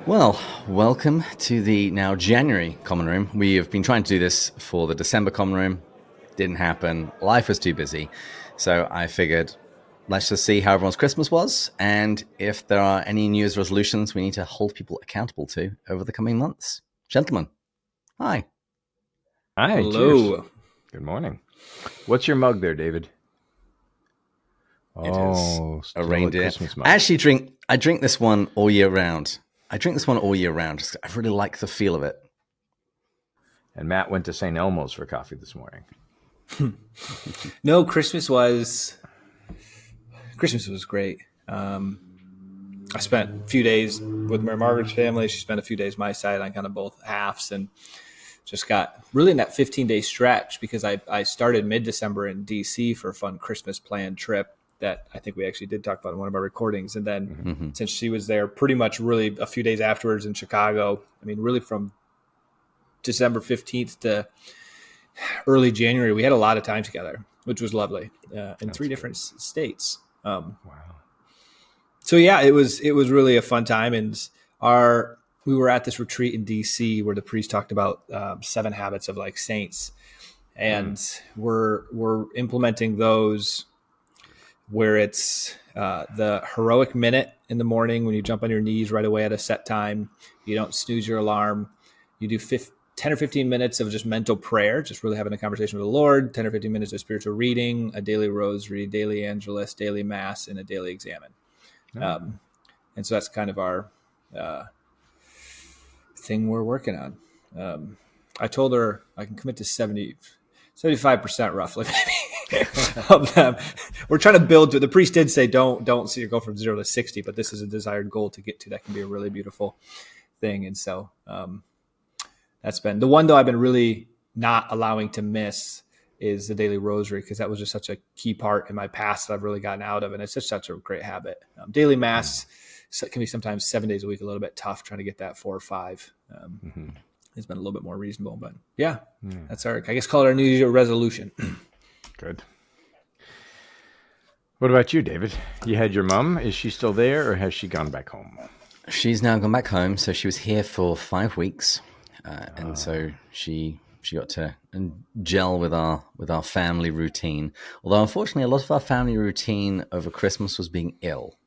Well, welcome to the now January Common Room. We have been trying to do this for the December Common Room. Didn't happen. Life was too busy. So I figured let's just see how everyone's Christmas was and if there are any New Year's resolutions we need to hold people accountable to over the coming months. Gentlemen, hi. Hi, Hello. cheers. Good morning. What's your mug there, David? It is still a reindeer. Christmas mug. I drink this one all year round. I really like the feel of it. And Matt went to St. Elmo's for coffee this morning. No, Christmas was great. I spent a few days with Mary Margaret's family. She spent a few days my side on kind of both halves, and just got really in that 15-day stretch because I started mid-December in DC for a fun Christmas planned trip that I think we actually did talk about in one of our recordings. And then since she was there pretty much really a few days afterwards in Chicago, I mean, really from December 15th to early January, we had a lot of time together, which was lovely in three different states. Wow. So yeah, it was really a fun time. And we were at this retreat in DC where the priest talked about 7 habits of like saints, and we're implementing those where it's the heroic minute in the morning when you jump on your knees right away at a set time. You don't snooze your alarm. You do 10 or 15 minutes of just mental prayer, just really having a conversation with the Lord, 10 or 15 minutes of spiritual reading, a daily rosary, daily angelus, daily mass, and a daily examen. And so that's kind of our thing we're working on. I told her I can commit to 75% roughly, maybe. Of them. We're trying to build to. The priest did say don't see you go from 0 to 60, but this is a desired goal to get to. That can be a really beautiful thing. And so that's been the one though I've been really not allowing to miss is the daily rosary, because that was just such a key part in my past that I've really gotten out of, and it's just such a great habit. Daily mass can be sometimes 7 days a week, a little bit tough trying to get that 4 or 5. It's been a little bit more reasonable, but yeah, that's our, I guess, call it our New Year resolution. Good. What about you, David? You had your mom. Is she still there, or has she gone back home? She's now gone back home. So she was here for 5 weeks. And so she got to gel with our family routine. Although unfortunately, a lot of our family routine over Christmas was being ill.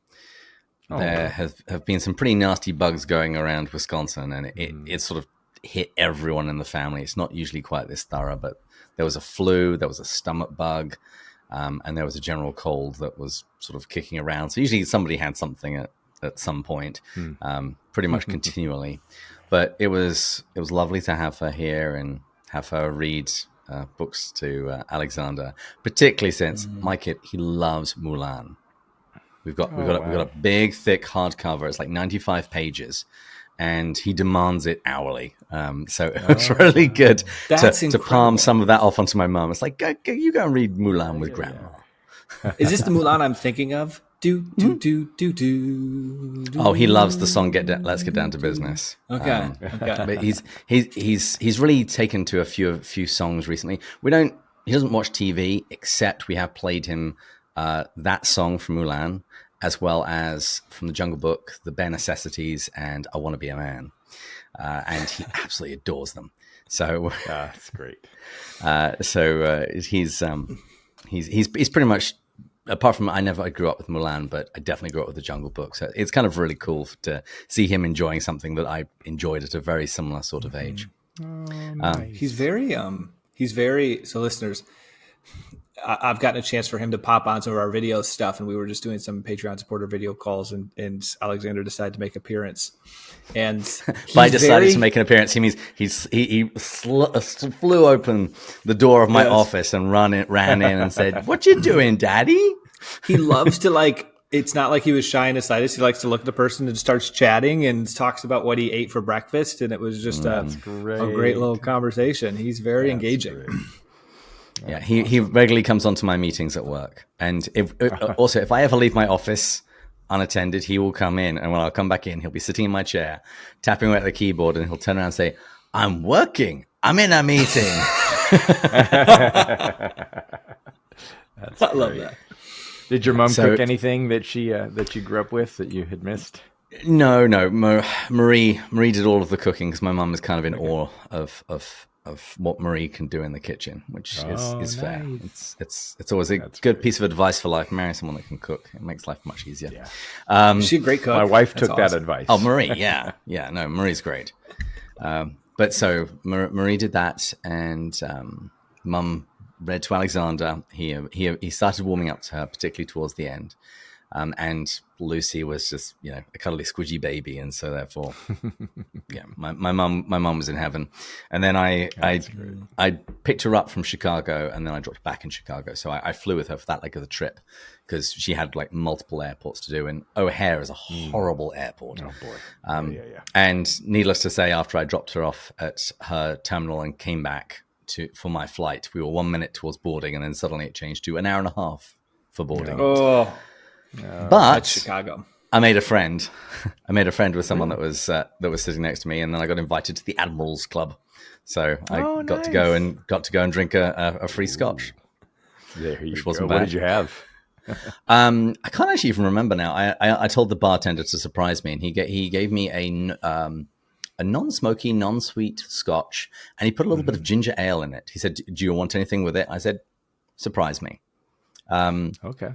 There have been some pretty nasty bugs going around Wisconsin, and it sort of hit everyone in the family. It's not usually quite this thorough, but there was a flu, there was a stomach bug, and there was a general cold that was sort of kicking around. So usually somebody had something at some point, pretty much continually. But it was lovely to have her here and have her read books to Alexander, particularly since my kid, he loves Mulan. We've got a big, thick hardcover. It's like 95 pages, and he demands it hourly. So it's really good to palm some of that off onto my mom. It's like, you go and read Mulan with Grandma. Is this the Mulan I'm thinking of? Do. Oh, he loves the song Let's Get Down to Business. Okay. But he's really taken to a few songs recently. He doesn't watch TV, except we have played him that song from Mulan, as well as from the Jungle Book, The Bare Necessities, and I Want to Be a Man. And he absolutely adores them. So that's great. He's pretty much, apart from I grew up with Mulan, but I definitely grew up with the Jungle Book. So it's kind of really cool to see him enjoying something that I enjoyed at a very similar sort of age. Nice. He's very, so listeners, I've gotten a chance for him to pop on some of our video stuff, and we were just doing some Patreon supporter video calls, and Alexander decided to make an appearance. And by decided to make an appearance, he means he flew open the door of my office and ran in and said, "What you doing, Daddy?" He loves to it's not like he was shy and excited. He likes to look at the person and starts chatting and talks about what he ate for breakfast, and it was just a great little conversation. He's very engaging. Yeah, he regularly comes onto my meetings at work, and if I ever leave my office unattended, he will come in, and when I'll come back in, he'll be sitting in my chair, tapping away at the keyboard, and he'll turn around and say, "I'm working. I'm in a meeting." I love that. Did your mom cook anything that you grew up with that you had missed? No. Marie did all of the cooking because my mum is kind of in awe of what Marie can do in the kitchen, which is fair. Nice. It's always a good piece of advice for life. Marry someone that can cook. It makes life much easier. Yeah. Is she a great cook? My wife That's took that awesome. advice. Oh, Marie, yeah. No, Marie's great. But so Marie did that, and Mum read to Alexander. He started warming up to her, particularly towards the end. And Lucy was just, a cuddly, squidgy baby, and so therefore, my mum was in heaven. And then I picked her up from Chicago, and then I dropped her back in Chicago. So I flew with her for that leg of the trip because she had like multiple airports to do, and O'Hare is a horrible airport. Oh boy. Yeah. And needless to say, after I dropped her off at her terminal and came back for my flight, we were 1 minute towards boarding, and then suddenly it changed to an hour and a half for boarding. Oh, But that's Chicago. I made a friend. I made a friend with someone that was sitting next to me, and then I got invited to the Admirals Club. So I got to go and drink a free scotch. There you which go. wasn't What bad. did you have? I can't actually even remember now. I told the bartender to surprise me, and he gave me a non-smoky, non-sweet scotch, and he put a little bit of ginger ale in it. He said, "Do you want anything with it?" I said, "Surprise me." Okay.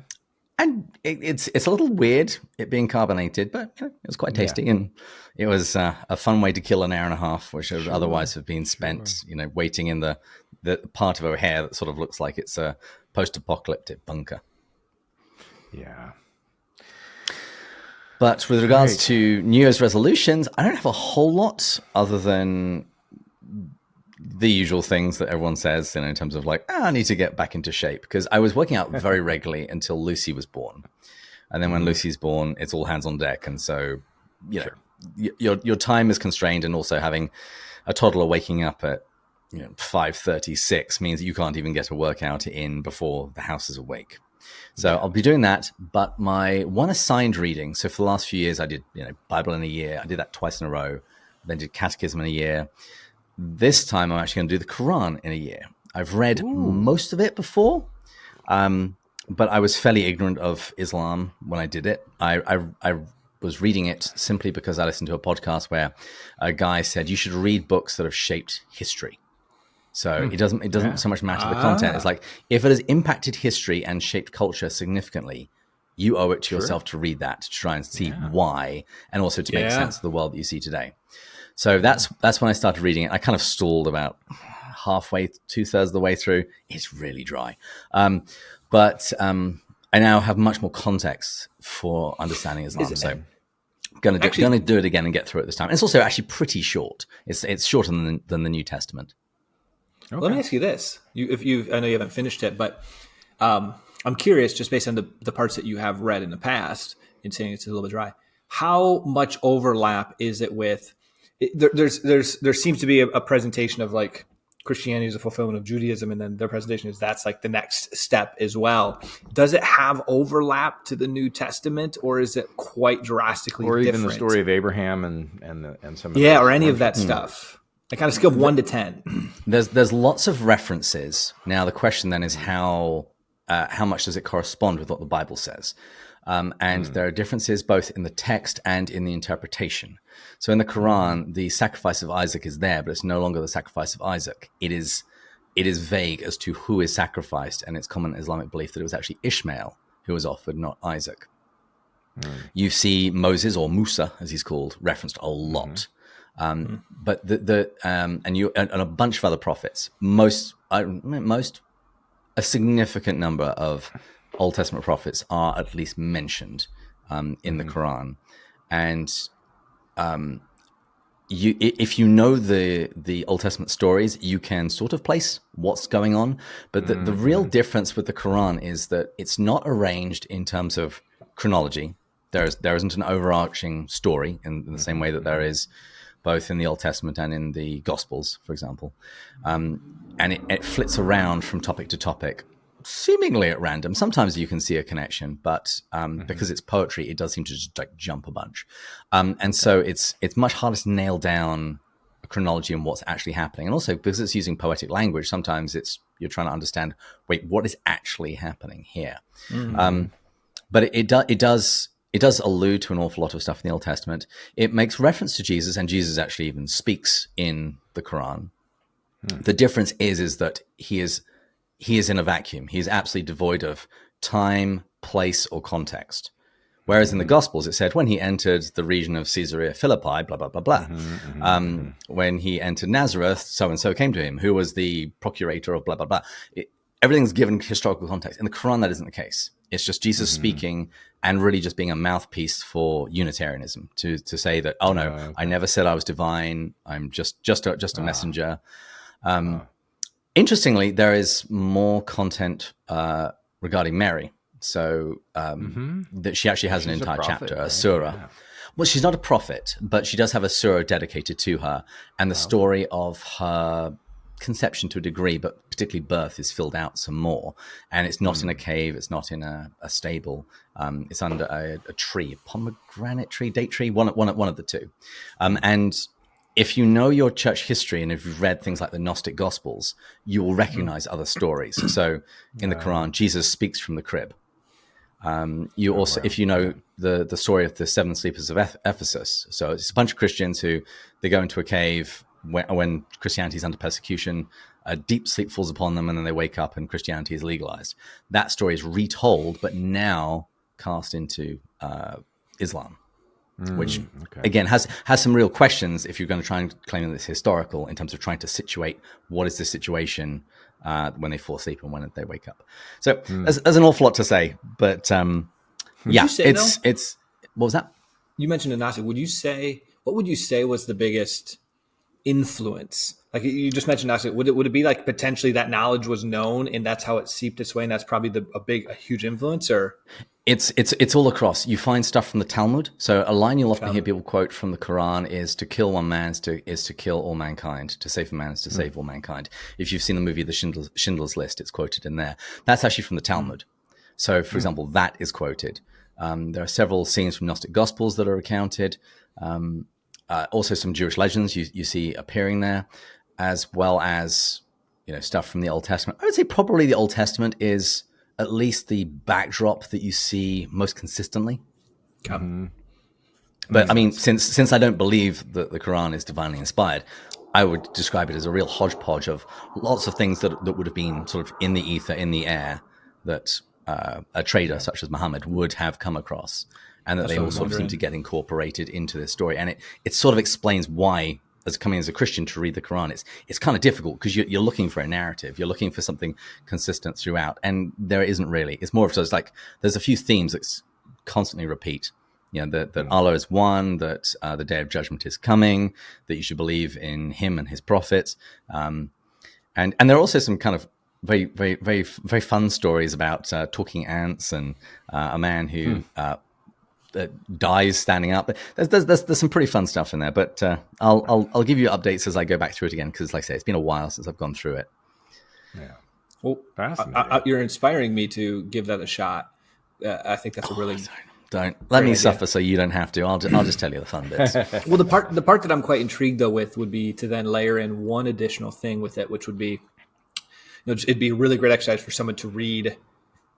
And it's a little weird, it being carbonated, but it was quite tasty, and it was a fun way to kill an hour and a half, which would otherwise have been spent, waiting in the part of O'Hare that sort of looks like it's a post-apocalyptic bunker. Yeah. But with regards to New Year's resolutions, I don't have a whole lot other than the usual things that everyone says, in terms of like, I need to get back into shape, because I was working out very regularly until Lucy was born. And then when Lucy's born, it's all hands on deck. And so, your time is constrained, and also having a toddler waking up at 5:36 means that you can't even get a workout in before the house is awake. So I'll be doing that. But my one assigned reading, so for the last few years, I did Bible in a year. I did that twice in a row. Then did Catechism in a year. This time, I'm actually going to do the Quran in a year. I've read most of it before, but I was fairly ignorant of Islam when I did it. I was reading it simply because I listened to a podcast where a guy said you should read books that have shaped history. So it doesn't so much matter the content. It's like, if it has impacted history and shaped culture significantly, you owe it to yourself to read that, to try and see why, and also to make sense of the world that you see today. So that's when I started reading it. I kind of stalled about halfway, 2/3 of the way through. It's really dry. But I now have much more context for understanding Islam. So I'm going to do it again and get through it this time. And it's also actually pretty short. It's shorter than the New Testament. Okay. Let me ask you this. I know you haven't finished it, but I'm curious, just based on the parts that you have read in the past, and saying it's a little bit dry, how much overlap is it with... There seems to be a presentation of like Christianity is a fulfillment of Judaism, and then their presentation is that's like the next step as well. Does it have overlap to the New Testament, or is it quite drastically different? Or even the story of Abraham and some of or any of that stuff? I kind of scale 1 to 10. There's lots of references. Now the question then is how much does it correspond with what the Bible says? And there are differences both in the text and in the interpretation. So in the Quran, the sacrifice of Isaac is there, but it's no longer the sacrifice of Isaac. It is vague as to who is sacrificed, and it's common Islamic belief that it was actually Ishmael who was offered, not Isaac. You see Moses, or Musa as he's called, referenced a lot. But and a bunch of other prophets, a significant number of Old Testament prophets are at least mentioned in the Quran. And if you know the Old Testament stories, you can sort of place what's going on. But the real difference with the Quran is that it's not arranged in terms of chronology. There isn't an overarching story in the same way that there is both in the Old Testament and in the Gospels, for example. And it flits around from topic to topic, seemingly at random. Sometimes you can see a connection, but because it's poetry, it does seem to just like jump a bunch. And so it's much harder to nail down a chronology and what's actually happening. And also because it's using poetic language, sometimes you're trying to understand, wait, what is actually happening here? But it does it does allude to an awful lot of stuff in the Old Testament. It makes reference to Jesus, and Jesus actually even speaks in the Quran. The difference is that he is in a vacuum. He is absolutely devoid of time, place, or context. Whereas in the Gospels, it said when he entered the region of Caesarea Philippi, blah, blah, blah, blah. When he entered Nazareth, so-and-so came to him, who was the procurator of blah, blah, blah. Everything's given historical context. In the Quran, that isn't the case. It's just Jesus speaking and really just being a mouthpiece for Unitarianism to say that, oh, no, I never said I was divine. I'm just a messenger. Interestingly, there is more content regarding Mary. So that she actually has an entire chapter, a surah. Yeah. Well, she's not a prophet, but she does have a surah dedicated to her. And the story of her conception to a degree, but particularly birth, is filled out some more. And it's not in a cave. It's not in a stable. It's under a tree, a pomegranate tree, date tree, one of the two. And if you know your church history and if you've read things like the Gnostic Gospels, you will recognize other stories. So in the Quran, Jesus speaks from the crib. You also, if you know the story of the seven sleepers of Ephesus, so it's a bunch of Christians who they go into a cave when Christianity is under persecution, a deep sleep falls upon them, and then they wake up and Christianity is legalized. That story is retold, but now cast into Islam, which again has some real questions if you're going to try and claim that it's historical in terms of trying to situate what is the situation when they fall asleep and when they wake up. So there's an awful lot to say, but yeah, it's what was that? You mentioned Gnostic. What would you say was the biggest influence? Like you just mentioned Gnostic. Would it be like potentially that knowledge was known and that's how it seeped its way, and that's probably a huge influence? Or it's all across. You find stuff from the Talmud. So a line you'll often hear people quote from the Quran is to kill one man is to kill all mankind. To save a man is to save all mankind. If you've seen the movie The Schindler's List, it's quoted in there. That's actually from the Talmud. So, for example, that is quoted. There are several scenes from Gnostic Gospels that are recounted. Also, some Jewish legends you see appearing there, as well as stuff from the Old Testament. I would say probably the Old Testament is at least the backdrop that you see most consistently. But I mean, since I don't believe that the Quran is divinely inspired, I would describe it as a real hodgepodge of lots of things that would have been sort of in the ether, in the air, that a trader such as Muhammad would have come across, and that they all sort of seem to get incorporated into this story. And it sort of explains why, as coming as a Christian to read the Quran, it's kind of difficult because you're looking for a narrative. You're looking for something consistent throughout, and there isn't really. It's more of just like there's a few themes that constantly repeat. That Allah is one, that the Day of Judgment is coming, that you should believe in Him and His prophets, and there are also some kind of very, very, very, very fun stories about talking ants and a man who dies standing up. There's some pretty fun stuff in there, but I'll give you updates as I go back through it again, because like I say, it's been a while since I've gone through it. Yeah. Well, you're inspiring me to give that a shot. I think that's a really don't let me suffer so you don't have to. I'll just tell you the fun bits. Well, the part that I'm quite intrigued though with would be to then layer in one additional thing with it, which would be, it'd be a really great exercise for someone to read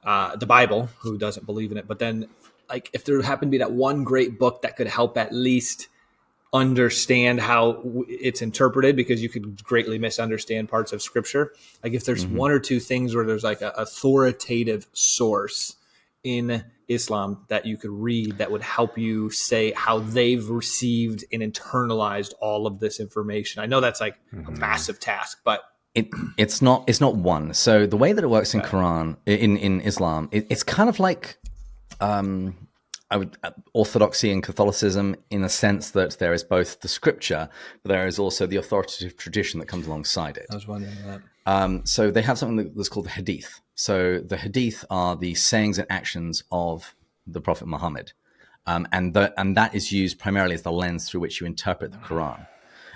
the Bible who doesn't believe in it, but then like if there happened to be that one great book that could help at least understand how it's interpreted, because you could greatly misunderstand parts of Scripture. Like if there's one or two things where there's like an authoritative source in Islam that you could read that would help you say how they've received and internalized all of this information. I know that's like a massive task, but it's not one. So the way that it works in Quran in Islam, it's kind of like Orthodoxy and Catholicism, in the sense that there is both the scripture, but there is also the authoritative tradition that comes alongside it. I was wondering that. So they have something that's called the Hadith. So the Hadith are the sayings and actions of the Prophet Muhammad, and that is used primarily as the lens through which you interpret the Quran.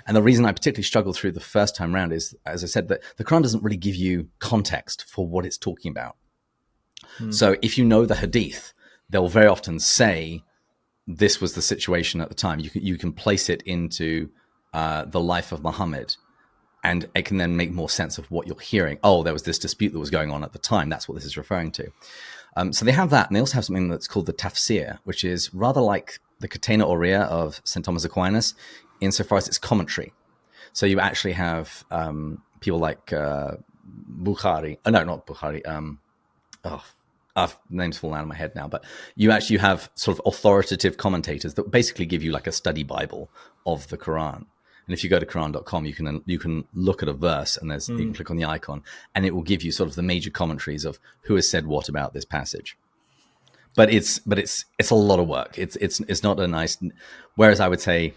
And the reason I particularly struggled through the first time round is, as I said, that the Quran doesn't really give you context for what it's talking about. So if you know the Hadith, they'll very often say this was the situation at the time. You can place it into the life of Muhammad, and it can then make more sense of what you're hearing. Oh, there was this dispute that was going on at the time. That's what this is referring to. So they have that, and they also have something that's called the tafsir, which is rather like the Catena Aurea of St. Thomas Aquinas, insofar as it's commentary. So you actually have people like Bukhari. No, not Bukhari. Names fall out of my head now, but you have sort of authoritative commentators that basically give you like a study Bible of the Quran. And if you go to Quran.com, you can look at a verse, and you can click on the icon, and it will give you sort of the major commentaries of who has said what about this passage. But it's a lot of work. It's not a nice. Whereas I would say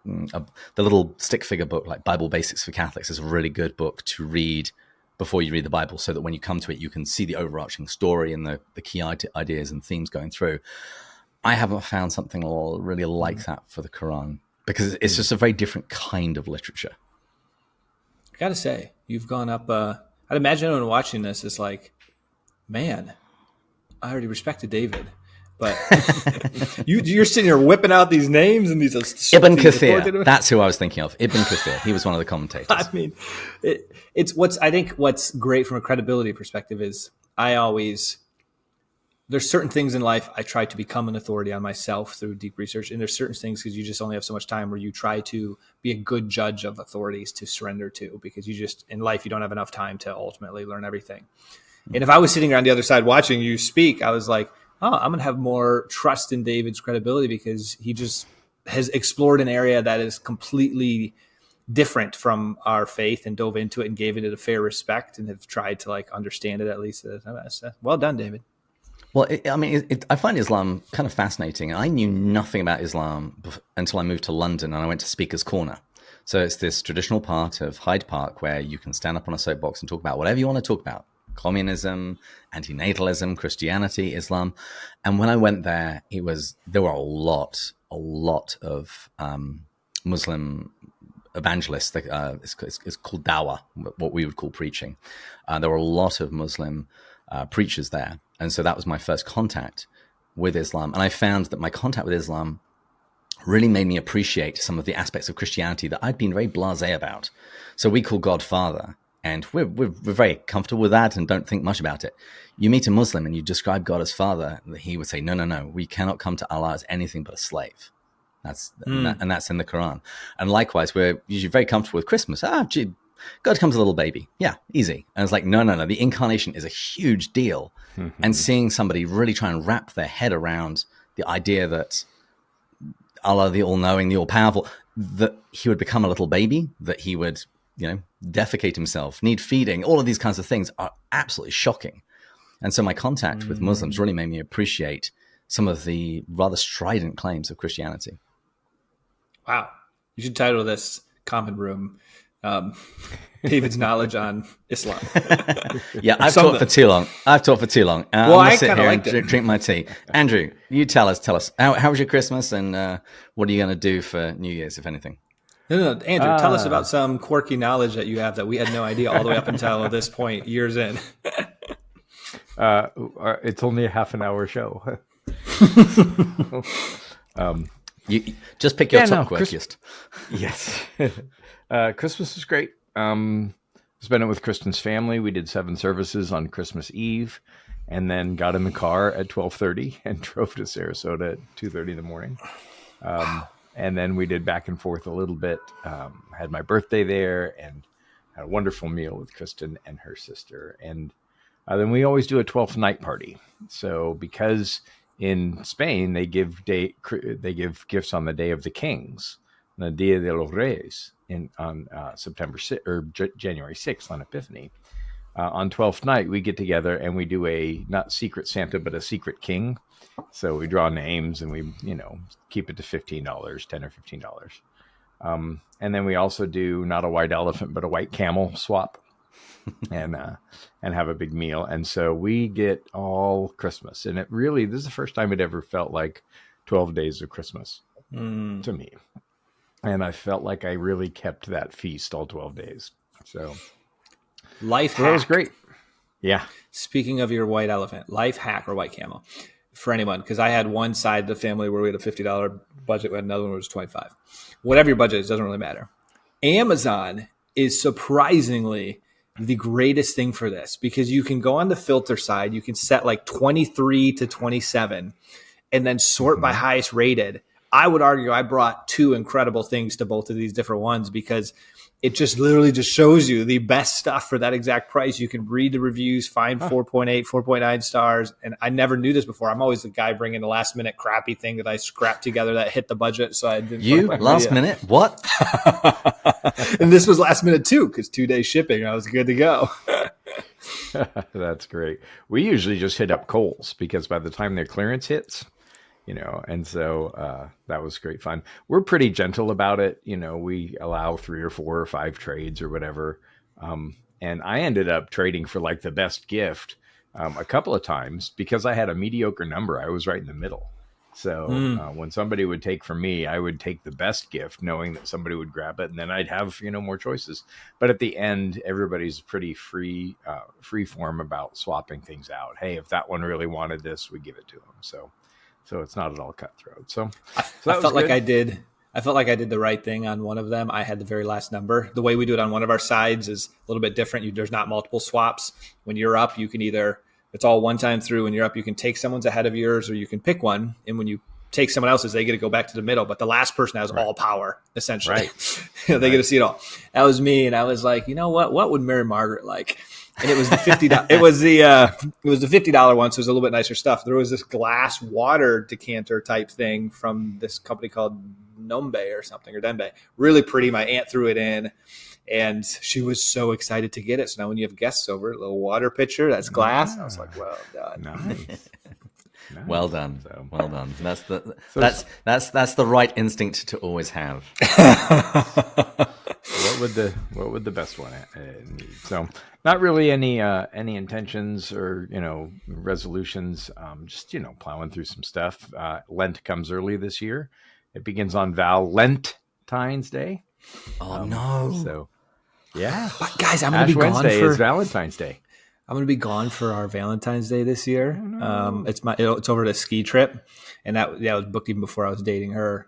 the little stick figure book like Bible Basics for Catholics is a really good book to read before you read the Bible, so that when you come to it, you can see the overarching story and the key ideas and themes going through. I haven't found something really like that for the Quran, because it's just a very different kind of literature. I gotta say, you've gone up. I'd imagine anyone watching this is like, man, I already respected David, but you're sitting here whipping out these names and these Ibn Kathir. That's who I was thinking of. Ibn Kathir. He was one of the commentators. I mean, I think what's great from a credibility perspective is there's certain things in life I try to become an authority on myself through deep research. And there's certain things, because you just only have so much time, where you try to be a good judge of authorities to surrender to, because in life, you don't have enough time to ultimately learn everything. And if I was sitting on the other side watching you speak, I was like, oh, I'm going to have more trust in David's credibility, because he just has explored an area that is completely different from our faith and dove into it and gave it a fair respect and have tried to like understand it at least. Well done, David. Well, I find Islam kind of fascinating. I knew nothing about Islam until I moved to London and I went to Speaker's Corner. So it's this traditional part of Hyde Park where you can stand up on a soapbox and talk about whatever you want to talk about. Communism, antinatalism, Christianity, Islam. And when I went there, there were a lot of Muslim evangelists. It's called dawah, what we would call preaching. There were a lot of Muslim preachers there. And so that was my first contact with Islam. And I found that my contact with Islam really made me appreciate some of the aspects of Christianity that I'd been very blasé about. So we call God Father, and we're very comfortable with that and don't think much about it. You meet a Muslim and you describe God as Father, he would say, no, we cannot come to Allah as anything but a slave. That's in the Quran. And likewise, we're usually very comfortable with Christmas. God comes a little baby. Yeah, easy. And it's like, no. The incarnation is a huge deal. Mm-hmm. And seeing somebody really try and wrap their head around the idea that Allah, the all-knowing, the all-powerful, that he would become a little baby, that he would, defecate himself, need feeding, all of these kinds of things are absolutely shocking. And so my contact with Muslims really made me appreciate some of the rather strident claims of Christianity. Wow. You should title this Common Room, David's knowledge on Islam. Yeah, I've talked for too long. Well, I kind of like to drink my tea. Andrew, you tell us. How was your Christmas, and what are you going to do for New Year's, if anything? No, Andrew, tell us about some quirky knowledge that you have that we had no idea all the way up until this point, years in. It's only a half an hour show. You just pick your top quirkiest. Yes. Christmas was great. Spent it with Kristen's family. We did 7 services on Christmas Eve, and then got in the car at 12:30 and drove to Sarasota at 2:30 in the morning. And then we did back and forth a little bit. Had my birthday there and had a wonderful meal with Kristen and her sister. And then we always do a 12th night party. So because in Spain they give gifts on the Day of the Kings, the Dia de los Reyes, on September 6th, or January 6th on Epiphany. On 12th night we get together and we do a not secret Santa but a secret king. So we draw names and we keep it to $15, $10 or $15. And then we also do not a white elephant but a white camel swap. and have a big meal. And so we get all Christmas. And this is the first time it ever felt like 12 days of Christmas to me. And I felt like I really kept that feast all 12 days. So life hack. That was great. Yeah. Speaking of your white elephant, life hack or white camel for anyone, because I had one side of the family where we had a $50 budget. We had another one where it was $25. Whatever your budget is, doesn't really matter. Amazon is surprisingly the greatest thing for this, because you can go on the filter side, you can set like 23 to 27 and then sort by highest rated. I would argue I brought two incredible things to both of these different ones, because it just literally just shows you the best stuff for that exact price. You can read the reviews, find 4.8, 4.9 stars. And I never knew this before. I'm always the guy bringing the last minute crappy thing that I scrapped together that hit the budget. So I didn't. You last minute? What? And this was last minute too, because 2 day shipping. I was good to go. That's great. We usually just hit up Kohl's, because by the time their clearance hits, and so that was great fun. We're pretty gentle about it. We allow 3 or 4 or 5 trades or whatever. And I ended up trading for like the best gift a couple of times, because I had a mediocre number. I was right in the middle. So when somebody would take from me, I would take the best gift, knowing that somebody would grab it, and then I'd have, more choices. But at the end, everybody's pretty free form about swapping things out. Hey, if that one really wanted this, we give it to them. So it's not at all cutthroat. So I felt like I did the right thing on one of them. I had the very last number. The way we do it on one of our sides is a little bit different. There's not multiple swaps. When you're up, you can it's all one time through. When you're up, you can take someone's ahead of yours, or you can pick one. And when you take someone else's, they get to go back to the middle. But the last person has all power, essentially. Right. They get to see it all. That was me. And I was like, you know what? What would Mary Margaret like? And it was the $50. It was the $50 one, so it was a little bit nicer stuff. There was this glass water decanter type thing from this company called Nombe or something, or Denbe. Really pretty. My aunt threw it in, and she was so excited to get it. So now when you have guests over, a little water pitcher that's glass. I was like, well done. Nice. Well done. So, well done. That's the right instinct to always have. What would the best one need? So not really any intentions or resolutions. Just plowing through some stuff. Lent comes early this year. It begins on Valentine's Day. Oh no! So yeah, but guys, I'm Ash gonna be Wednesday gone for is Valentine's Day. I'm going to be gone for our Valentine's Day this year. It's over the ski trip, and that was booked even before I was dating her.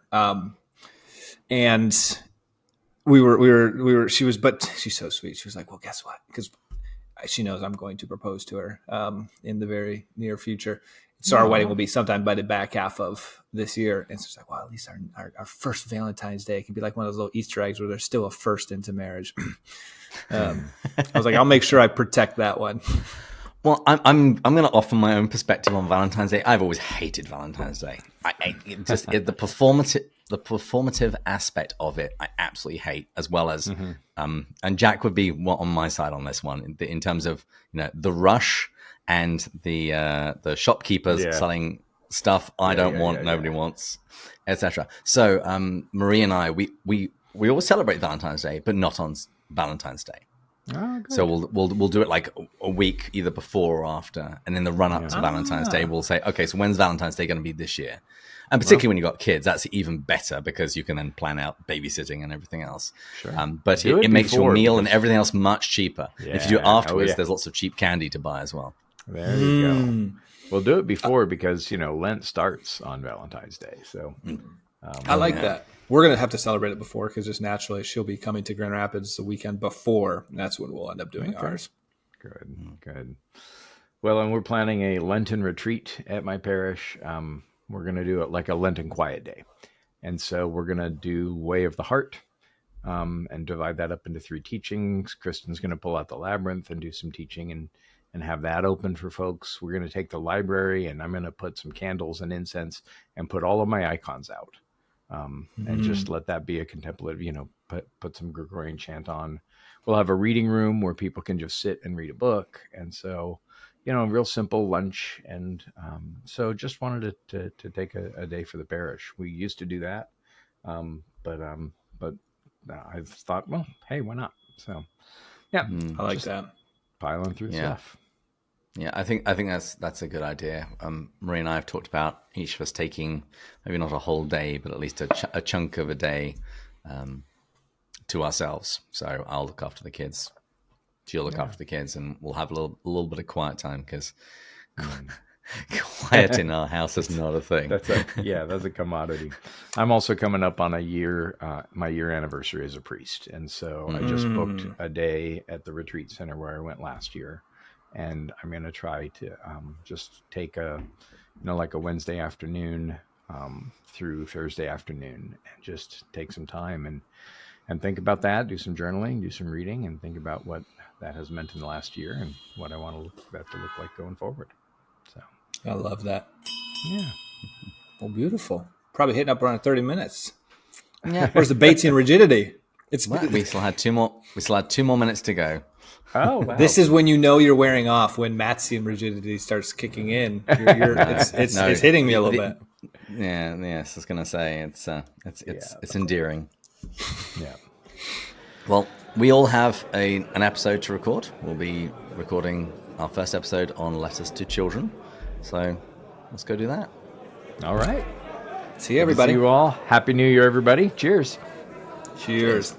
And we were. But she's so sweet. She was like, "Well, guess what?" Because she knows I'm going to propose to her in the very near future. So our wedding will be sometime by the back half of this year. And so it's like, well, at least our first Valentine's Day can be like one of those little Easter eggs where there's still a first into marriage. I was like, I'll make sure I protect that one. Well, I'm going to offer my own perspective on Valentine's Day. I've always hated Valentine's Day. The performative aspect of it, I absolutely hate, as well as, and Jack would be on my side on this one in terms of the rush and the shopkeepers selling stuff I don't want, nobody wants, etc. So Marie and I, we always celebrate Valentine's Day, but not on Valentine's Day. Oh, so we'll do it like a week either before or after, and in the run up to Valentine's Day, we'll say, okay, so when's Valentine's Day going to be this year? And particularly when you've got kids, that's even better, because you can then plan out babysitting and everything else. Sure. But it makes your meal and everything else much cheaper. Yeah. If you do it afterwards, there's lots of cheap candy to buy as well. There you go. We'll do it before, because Lent starts on Valentine's Day. So I like that. We're going to have to celebrate it before, because just naturally she'll be coming to Grand Rapids the weekend before, and that's when we'll end up doing ours. Good. Well, and we're planning a Lenten retreat at my parish. We're going to do it like a Lenten quiet day. And so we're going to do Way of the Heart and divide that up into 3 teachings. Kristen's going to pull out the labyrinth and do some teaching and have that open for folks. We're going to take the library, and I'm going to put some candles and incense and put all of my icons out. And just let that be a contemplative, put some Gregorian chant on. We'll have a reading room where people can just sit and read a book. And so, a real simple lunch. And so just wanted to take a day for the parish. We used to do that. But I thought, well, hey, why not? So, yeah. I like that. Piling through stuff. Yeah, I think that's a good idea. Marie and I have talked about each of us taking maybe not a whole day, but at least a chunk of a day to ourselves. So I'll look after the kids, she'll look after the kids, and we'll have a little bit of quiet time, because Quiet in our house is not a thing. That's a commodity. I'm also coming up on my year anniversary as a priest, and so I just booked a day at the retreat center where I went last year, and I'm going to try to just take like a Wednesday afternoon through Thursday afternoon, and just take some time and think about that, do some journaling, do some reading, and think about what that has meant in the last year and what I want that to look like going forward. So I love that. yeah. Well, beautiful. Probably hitting up around 30 minutes. Yeah. Where's the Batesian rigidity? Well, we still had 2 more. We still had 2 more minutes to go. Oh, wow. This is when you know you're wearing off, when Matsian rigidity starts kicking in. It's hitting me a little bit. Yeah, yes, I was gonna say it's endearing. Yeah. Well, we all have an episode to record. We'll be recording our first episode on letters to children. So let's go do that. All right. See you, everybody. See you all. Happy New Year, everybody. Cheers. Cheers.